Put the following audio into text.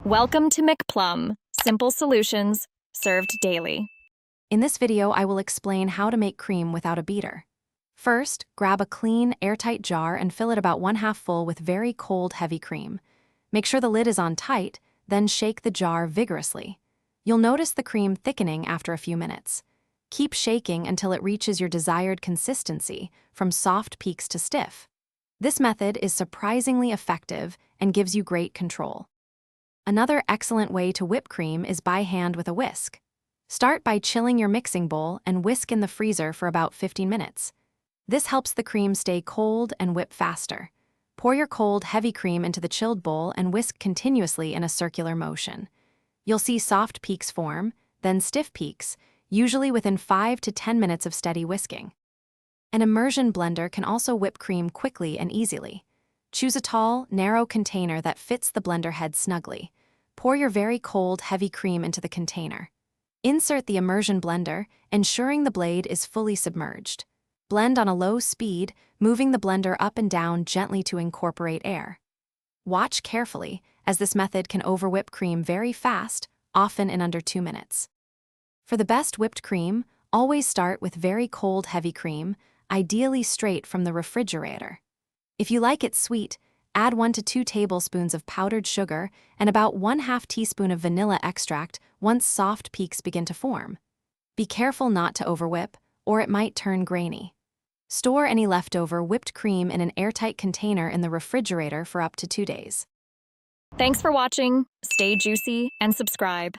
Welcome to McPlum, simple solutions served daily. In this video, I will explain how to make cream without a beater. First, grab a clean, airtight jar and fill it about 1/2 full with very cold, heavy cream. Make sure the lid is on tight, then shake the jar vigorously. You'll notice the cream thickening after a few minutes. Keep shaking until it reaches your desired consistency, from soft peaks to stiff. This method is surprisingly effective and gives you great control. Another excellent way to whip cream is by hand with a whisk. Start by chilling your mixing bowl and whisk in the freezer for about 15 minutes. This helps the cream stay cold and whip faster. Pour your cold, heavy cream into the chilled bowl and whisk continuously in a circular motion. You'll see soft peaks form, then stiff peaks, usually within 5 to 10 minutes of steady whisking. An immersion blender can also whip cream quickly and easily. Choose a tall, narrow container that fits the blender head snugly. Pour your very cold, heavy cream into the container. Insert the immersion blender, ensuring the blade is fully submerged. Blend on a low speed, moving the blender up and down gently to incorporate air. Watch carefully, as this method can overwhip cream very fast, often in under 2 minutes. For the best whipped cream, always start with very cold, heavy cream, ideally straight from the refrigerator. If you like it sweet, add 1 to 2 tablespoons of powdered sugar and about 1/2 teaspoon of vanilla extract once soft peaks begin to form. Be careful not to overwhip, or it might turn grainy. Store any leftover whipped cream in an airtight container in the refrigerator for up to 2 days. Thanks for watching. Stay juicy and subscribe.